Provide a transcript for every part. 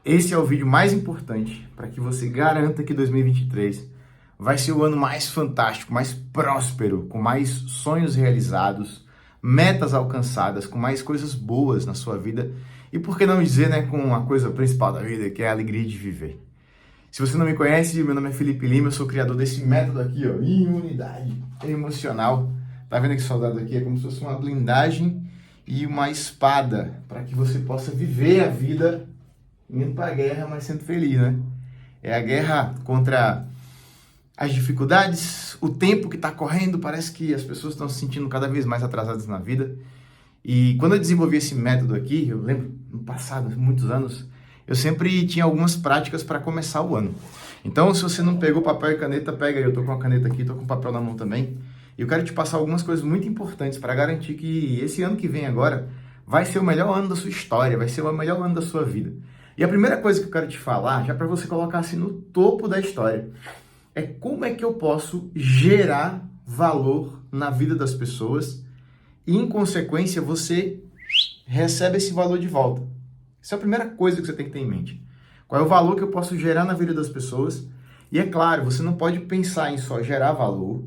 Esse é o vídeo mais importante para que você garanta que 2023 vai ser o ano mais fantástico, mais próspero, com mais sonhos realizados, metas alcançadas, com mais coisas boas na sua vida e, por que não dizer, né, com a coisa principal da vida, que é a alegria de viver. Se você não me conhece, meu nome é Felipe Lima, eu sou o criador desse método aqui, ó, imunidade emocional. Tá vendo que soldado aqui? É como se fosse uma blindagem e uma espada para que você possa viver a vida indo para a guerra, mas sendo feliz, né? É a guerra contra as dificuldades, o tempo que está correndo, parece que as pessoas estão se sentindo cada vez mais atrasadas na vida. E quando eu desenvolvi esse método aqui, eu lembro, no passado, muitos anos, eu sempre tinha algumas práticas para começar o ano. Então, se você não pegou papel e caneta, pega aí. Eu tô com a caneta aqui, tô com o papel na mão também. E eu quero te passar algumas coisas muito importantes para garantir que esse ano que vem agora vai ser o melhor ano da sua história, vai ser o melhor ano da sua vida. E a primeira coisa que eu quero te falar, já para você colocar assim no topo da história, é como é que eu posso gerar valor na vida das pessoas e, em consequência, você recebe esse valor de volta. Essa é a primeira coisa que você tem que ter em mente. Qual é o valor que eu posso gerar na vida das pessoas? E é claro, você não pode pensar em só gerar valor,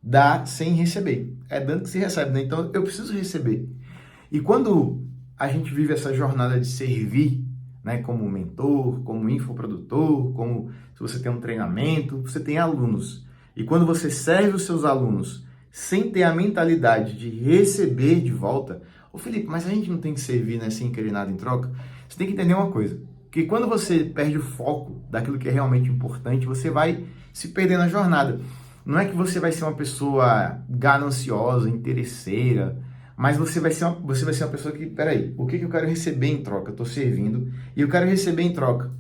dar sem receber. É dando que se recebe, né? Então, eu preciso receber. E quando a gente vive essa jornada de servir, né, como mentor, como infoprodutor, como se você tem um treinamento, você tem alunos. E quando você serve os seus alunos sem ter a mentalidade de receber de volta, ô Felipe, mas a gente não tem que servir, né, sem querer nada em troca? Você tem que entender uma coisa, que quando você perde o foco daquilo que é realmente importante, você vai se perder na jornada. Não é que você vai ser uma pessoa gananciosa, interesseira, mas você vai ser uma pessoa que, peraí, o que eu quero receber em troca? Eu estou servindo e eu quero receber em troca.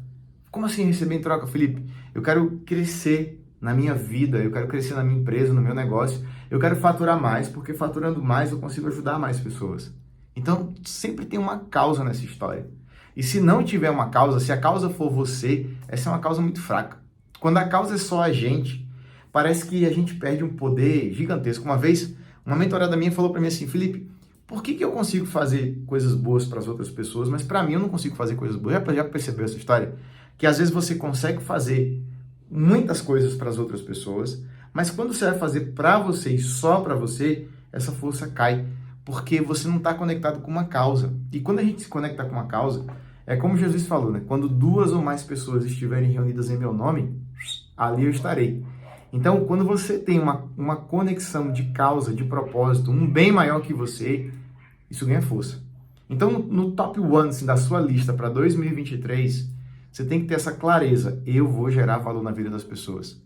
Como assim receber em troca, Felipe? Eu quero crescer na minha vida, eu quero crescer na minha empresa, no meu negócio, eu quero faturar mais, porque faturando mais eu consigo ajudar mais pessoas. Então, sempre tem uma causa nessa história. E se não tiver uma causa, se a causa for você, essa é uma causa muito fraca. Quando a causa é só a gente, parece que a gente perde um poder gigantesco. Uma vez, uma mentorada minha falou para mim assim, Felipe, por que eu consigo fazer coisas boas para as outras pessoas, mas para mim eu não consigo fazer coisas boas? Já percebeu essa história? Que às vezes você consegue fazer muitas coisas para as outras pessoas, mas quando você vai fazer para você e só para você, essa força cai, porque você não está conectado com uma causa. E quando a gente se conecta com uma causa, é como Jesus falou, né? Quando duas ou mais pessoas estiverem reunidas em meu nome, ali eu estarei. Então, quando você tem uma conexão de causa, de propósito, um bem maior que você, isso ganha força. Então, no top 1 assim, da sua lista para 2023, você tem que ter essa clareza. Eu vou gerar valor na vida das pessoas.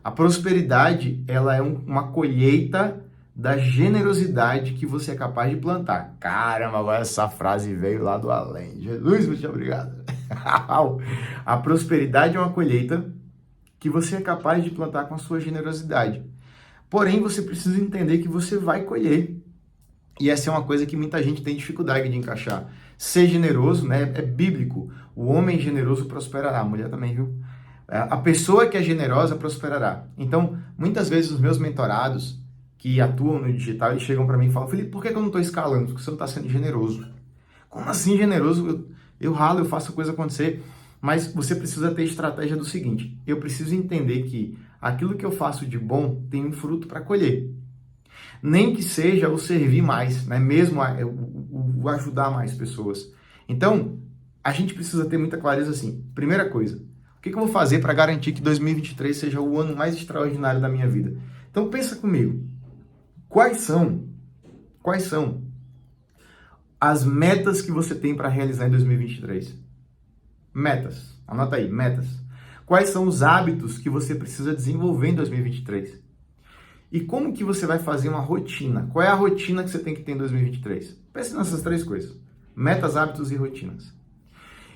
A prosperidade, ela é uma colheita da generosidade que você é capaz de plantar. Caramba, agora essa frase veio lá do além. Jesus, muito obrigado. A prosperidade é uma colheita que você é capaz de plantar com a sua generosidade. Porém, você precisa entender que você vai colher. E essa é uma coisa que muita gente tem dificuldade de encaixar. Ser generoso, né, é bíblico. O homem generoso prosperará. A mulher também, viu? A pessoa que é generosa prosperará. Então, muitas vezes os meus mentorados que atuam no digital, eles chegam para mim e falam, Felipe, por que eu não estou escalando? Porque você não está sendo generoso. Como assim generoso? Eu ralo, eu faço a coisa acontecer. Mas você precisa ter estratégia do seguinte, eu preciso entender que aquilo que eu faço de bom tem um fruto para colher. Nem que seja o servir mais, né? Mesmo o ajudar mais pessoas. Então, a gente precisa ter muita clareza assim. Primeira coisa, o que eu vou fazer para garantir que 2023 seja o ano mais extraordinário da minha vida? Então, pensa comigo. Quais são as metas que você tem para realizar em 2023? Metas. Anota aí, metas. Quais são os hábitos que você precisa desenvolver em 2023? E como que você vai fazer uma rotina? Qual é a rotina que você tem que ter em 2023? Pense nessas três coisas. Metas, hábitos e rotinas.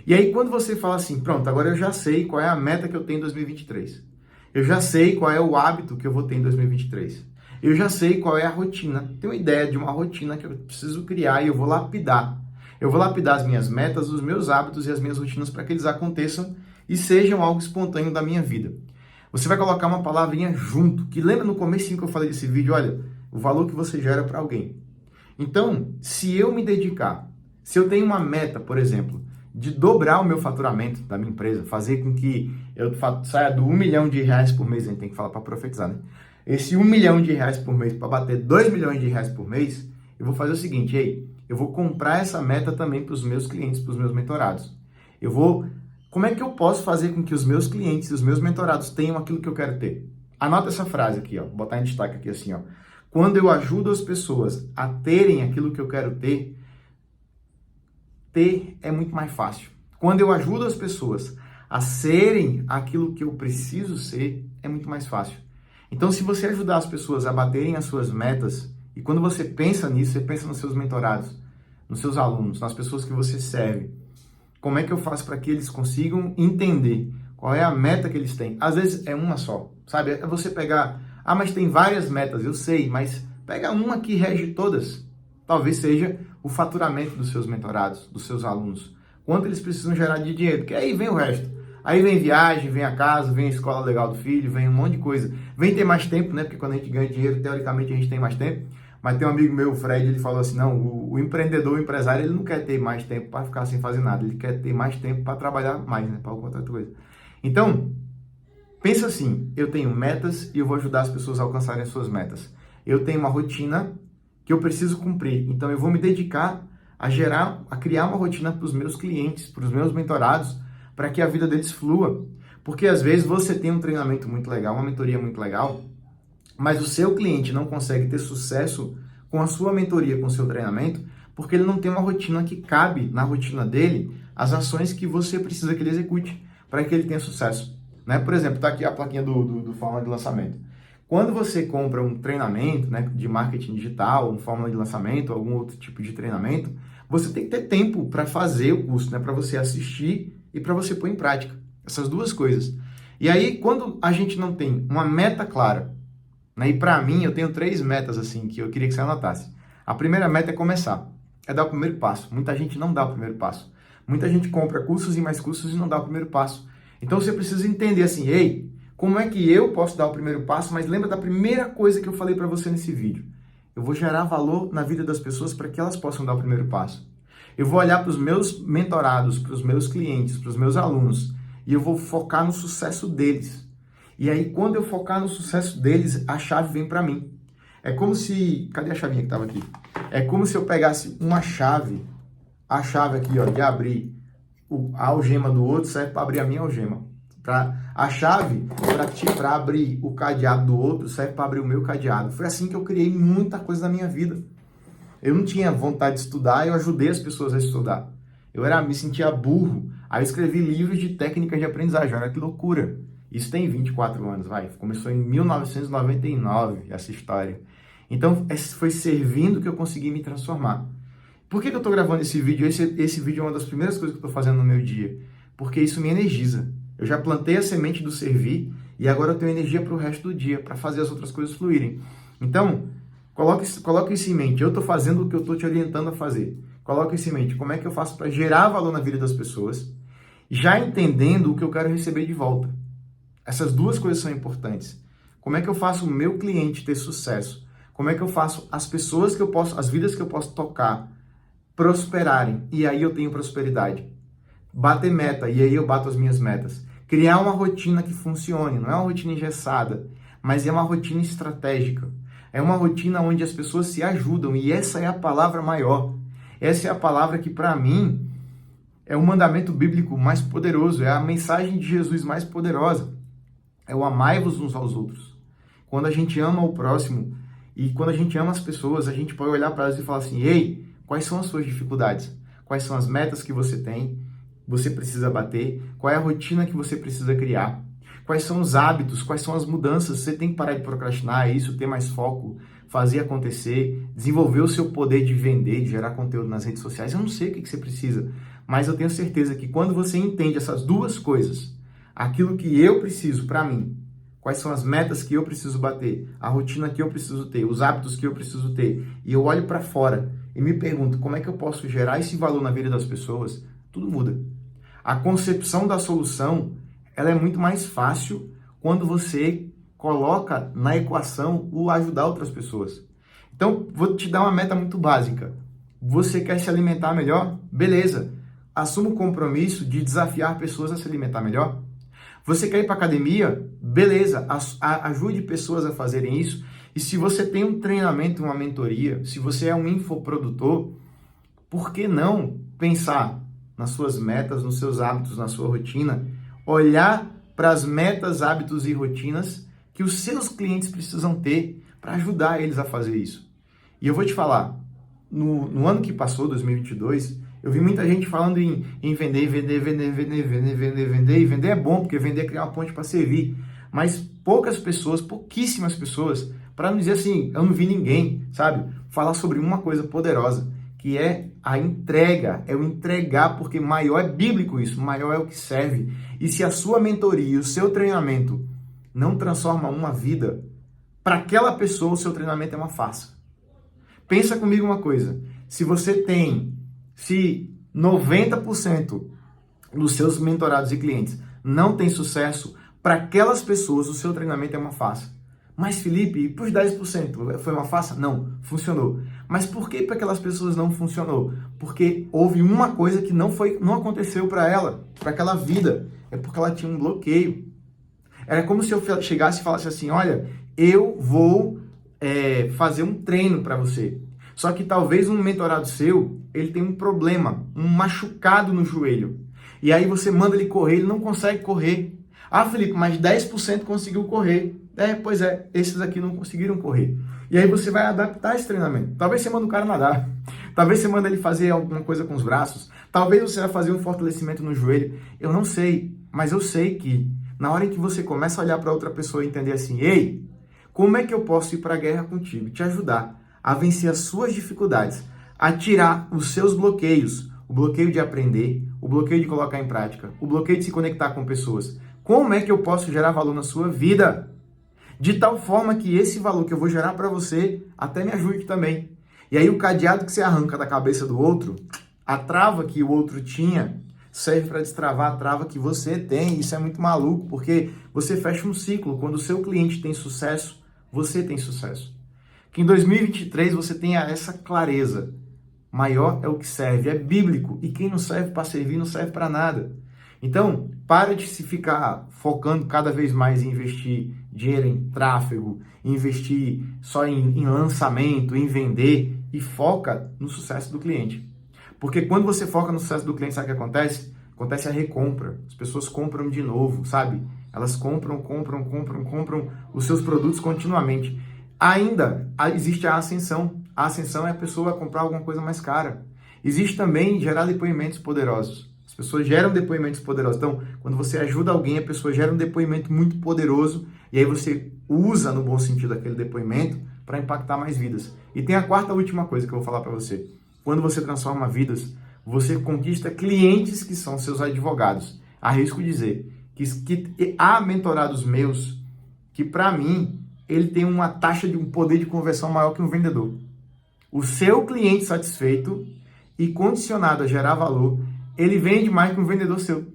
E aí, quando você fala assim, pronto, agora eu já sei qual é a meta que eu tenho em 2023. Eu já sei qual é o hábito que eu vou ter em 2023. Eu já sei qual é a rotina. Tenho uma ideia de uma rotina que eu preciso criar e eu vou lapidar. Eu vou lapidar as minhas metas, os meus hábitos e as minhas rotinas para que eles aconteçam e sejam algo espontâneo da minha vida. Você vai colocar uma palavrinha junto, que lembra no comecinho que eu falei desse vídeo, olha, o valor que você gera para alguém. Então, se eu me dedicar, se eu tenho uma meta, por exemplo, de dobrar o meu faturamento da minha empresa, fazer com que eu saia do 1 milhão de reais por mês, a gente tem que falar para profetizar, né? Esse 1 milhão de reais por mês para bater 2 milhões de reais por mês, eu vou fazer o seguinte, eu vou comprar essa meta também para os meus clientes, para os meus mentorados. Como é que eu posso fazer com que os meus clientes e os meus mentorados tenham aquilo que eu quero ter? Anota essa frase aqui, ó, vou botar em destaque aqui assim, ó. Quando eu ajudo as pessoas a terem aquilo que eu quero ter é muito mais fácil. Quando eu ajudo as pessoas a serem aquilo que eu preciso ser, é muito mais fácil. Então, se você ajudar as pessoas a baterem as suas metas, e quando você pensa nisso, você pensa nos seus mentorados, nos seus alunos, nas pessoas que você serve, como é que eu faço para que eles consigam entender qual é a meta que eles têm? Às vezes é uma só, sabe? É você pegar, mas tem várias metas, eu sei, mas pega uma que rege todas. Talvez seja o faturamento dos seus mentorados, dos seus alunos. Quanto eles precisam gerar de dinheiro, porque aí vem o resto. Aí vem viagem, vem a casa, vem a escola legal do filho, vem um monte de coisa. Vem ter mais tempo, né? Porque quando a gente ganha dinheiro, teoricamente a gente tem mais tempo. Mas tem um amigo meu, o Fred, ele falou assim, não, o empreendedor, o empresário, ele não quer ter mais tempo para ficar sem fazer nada. Ele quer ter mais tempo para trabalhar mais, né? Para outra coisa. Então, pensa assim, eu tenho metas e eu vou ajudar as pessoas a alcançarem as suas metas. Eu tenho uma rotina que eu preciso cumprir. Então, eu vou me dedicar a criar uma rotina para os meus clientes, para os meus mentorados, para que a vida deles flua. Porque, às vezes, você tem um treinamento muito legal, uma mentoria muito legal, mas o seu cliente não consegue ter sucesso com a sua mentoria, com o seu treinamento, porque ele não tem uma rotina que cabe na rotina dele as ações que você precisa que ele execute para que ele tenha sucesso. Né? Por exemplo, está aqui a plaquinha do Fórmula de Lançamento. Quando você compra um treinamento, né, de marketing digital, um fórmula de lançamento, algum outro tipo de treinamento, você tem que ter tempo para fazer o curso, né, para você assistir e para você pôr em prática. Essas duas coisas. E aí, quando a gente não tem uma meta clara, né, e para mim, eu tenho 3 metas assim que eu queria que você anotasse. A primeira meta é começar, é dar o primeiro passo. Muita gente não dá o primeiro passo. Muita gente compra cursos e mais cursos e não dá o primeiro passo. Então, você precisa entender assim, como é que eu posso dar o primeiro passo? Mas lembra da primeira coisa que eu falei para você nesse vídeo. Eu vou gerar valor na vida das pessoas para que elas possam dar o primeiro passo. Eu vou olhar para os meus mentorados, para os meus clientes, para os meus alunos, e eu vou focar no sucesso deles. E aí, quando eu focar no sucesso deles, a chave vem para mim. É como se... Cadê a chavinha que estava aqui? É como se eu pegasse uma chave, a chave aqui, ó, de abrir a algema do outro, serve para abrir a minha algema. A chave para abrir o cadeado do outro serve para abrir o meu cadeado. Foi assim que eu criei muita coisa na minha vida. Eu não tinha vontade de estudar, eu ajudei as pessoas a estudar. Me sentia burro. Aí eu escrevi livros de técnicas de aprendizagem. Olha que loucura. Isso tem 24 anos, vai. Começou em 1999, essa história. Então, foi servindo que eu consegui me transformar. Por que eu estou gravando esse vídeo? Esse vídeo é uma das primeiras coisas que eu estou fazendo no meu dia. Porque isso me energiza. Eu já plantei a semente do servir e agora eu tenho energia para o resto do dia, para fazer as outras coisas fluírem. Então, coloque isso em mente. Eu estou fazendo o que eu estou te orientando a fazer. Coloque isso em mente. Como é que eu faço para gerar valor na vida das pessoas, já entendendo o que eu quero receber de volta. Essas duas coisas são importantes. Como é que eu faço o meu cliente ter sucesso? Como é que eu faço as pessoas as vidas que eu posso tocar prosperarem? E aí eu tenho prosperidade. Bater meta, e aí eu bato as minhas metas. Criar uma rotina que funcione, não é uma rotina engessada, mas é uma rotina estratégica. É uma rotina onde as pessoas se ajudam, e essa é a palavra maior. Essa é a palavra que, para mim, é o mandamento bíblico mais poderoso, é a mensagem de Jesus mais poderosa. É o amai-vos uns aos outros. Quando a gente ama o próximo, e quando a gente ama as pessoas, a gente pode olhar para elas e falar assim, quais são as suas dificuldades? Quais são as metas que você tem? Você precisa bater, qual é a rotina que você precisa criar, quais são os hábitos, quais são as mudanças, você tem que parar de procrastinar, ter mais foco, fazer acontecer, desenvolver o seu poder de vender, de gerar conteúdo nas redes sociais. Eu não sei o que você precisa, mas eu tenho certeza que quando você entende essas duas coisas, aquilo que eu preciso para mim, quais são as metas que eu preciso bater, a rotina que eu preciso ter, os hábitos que eu preciso ter, e eu olho para fora e me pergunto como é que eu posso gerar esse valor na vida das pessoas, tudo muda. A concepção da solução, ela é muito mais fácil quando você coloca na equação o ajudar outras pessoas. Então, vou te dar uma meta muito básica. Você quer se alimentar melhor? Beleza. assuma o compromisso de desafiar pessoas a se alimentar melhor. Você quer ir para academia? Beleza, ajude pessoas a fazerem isso. E se você tem um treinamento, uma mentoria, se você é um infoprodutor, por que não pensar nas suas metas, nos seus hábitos, na sua rotina, olhar para as metas, hábitos e rotinas que os seus clientes precisam ter para ajudar eles a fazer isso. E eu vou te falar, no ano que passou, 2022, eu vi muita gente falando em vender, vender, vender, vender, vender, vender, vender, e vender é bom, porque vender é criar uma ponte para servir, mas poucas pessoas, pouquíssimas pessoas, para não dizer assim, eu não vi ninguém, sabe, falar sobre uma coisa poderosa, que é a entrega, é o entregar, porque maior é bíblico isso, maior é o que serve. E se a sua mentoria, o seu treinamento não transforma uma vida, para aquela pessoa o seu treinamento é uma farsa. Pensa comigo uma coisa, se 90% dos seus mentorados e clientes não tem sucesso, para aquelas pessoas o seu treinamento é uma farsa. Mas Felipe, e para os 10% foi uma farsa? Não, funcionou. Mas por que para aquelas pessoas não funcionou? Porque houve uma coisa que não aconteceu para ela, para aquela vida. É porque ela tinha um bloqueio. Era como se eu chegasse e falasse assim, olha, eu vou fazer um treino para você. Só que talvez um mentorado seu, ele tem um problema, um machucado no joelho. E aí você manda ele correr, ele não consegue correr. Ah, Felipe, mas 10% conseguiu correr. Pois é, esses aqui não conseguiram correr. E aí você vai adaptar esse treinamento. Talvez você manda o cara nadar. Talvez você manda ele fazer alguma coisa com os braços. Talvez você vai fazer um fortalecimento no joelho. Eu não sei, mas eu sei que na hora em que você começa a olhar para outra pessoa e entender assim, ei, como é que eu posso ir para a guerra contigo? Te ajudar a vencer as suas dificuldades, a tirar os seus bloqueios, o bloqueio de aprender, o bloqueio de colocar em prática, o bloqueio de se conectar com pessoas. Como é que eu posso gerar valor na sua vida? De tal forma que esse valor que eu vou gerar para você até me ajude também. E aí o cadeado que você arranca da cabeça do outro, a trava que o outro tinha, serve para destravar a trava que você tem. Isso é muito maluco, porque você fecha um ciclo. Quando o seu cliente tem sucesso, você tem sucesso. Que em 2023 você tenha essa clareza. Maior é o que serve, é bíblico. E quem não serve para servir não serve para nada. Então, para de se ficar focando cada vez mais em investir dinheiro em tráfego, investir só em lançamento, em vender, e foca no sucesso do cliente. Porque quando você foca no sucesso do cliente, sabe o que acontece? Acontece a recompra. As pessoas compram de novo, sabe? Elas compram os seus produtos continuamente. Ainda existe a ascensão. A ascensão é a pessoa comprar alguma coisa mais cara. Existe também gerar depoimentos poderosos. As pessoas geram depoimentos poderosos. Então, quando você ajuda alguém, a pessoa gera um depoimento muito poderoso e aí você usa, no bom sentido, aquele depoimento para impactar mais vidas. E tem a quarta e última coisa que eu vou falar para você. Quando você transforma vidas, você conquista clientes que são seus advogados. Arrisco dizer que há mentorados meus que, para mim, ele tem uma taxa de um poder de conversão maior que um vendedor. O seu cliente satisfeito e condicionado a gerar valor, ele vende mais que um vendedor seu.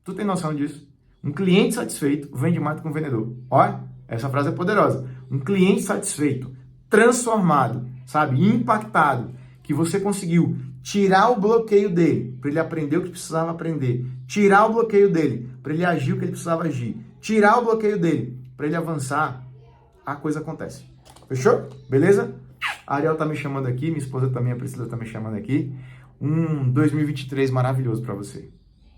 Tu tem noção disso? Um cliente satisfeito vende mais do que um vendedor. Olha, essa frase é poderosa. Um cliente satisfeito, transformado, sabe, impactado, que você conseguiu tirar o bloqueio dele para ele aprender o que precisava aprender, tirar o bloqueio dele para ele agir o que ele precisava agir, tirar o bloqueio dele para ele avançar, a coisa acontece. Fechou? Beleza? A Ariel tá me chamando aqui, minha esposa também, a Priscila tá me chamando aqui. Um 2023 maravilhoso para você.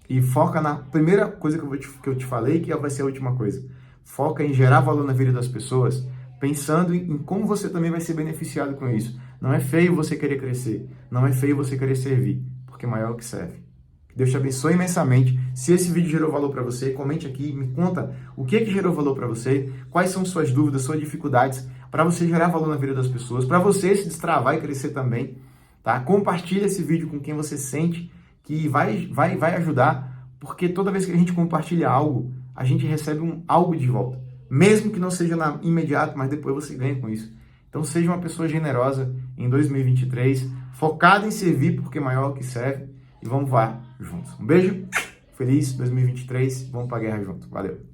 E foca na primeira coisa que eu te falei, que vai ser a última coisa. Foca em gerar valor na vida das pessoas, pensando em como você também vai ser beneficiado com isso. Não é feio você querer crescer, não é feio você querer servir, porque maior é o que serve. Que Deus te abençoe imensamente. Se esse vídeo gerou valor para você, comente aqui, me conta o que gerou valor para você, quais são suas dúvidas, suas dificuldades, para você gerar valor na vida das pessoas, para você se destravar e crescer também. Tá? Compartilha esse vídeo com quem você sente que vai ajudar, porque toda vez que a gente compartilha algo, a gente recebe algo de volta. Mesmo que não seja imediato, mas depois você ganha com isso. Então seja uma pessoa generosa em 2023, focada em servir, porque maior é o que serve, e vamos voar juntos. Um beijo, feliz 2023, vamos pra guerra junto. Valeu!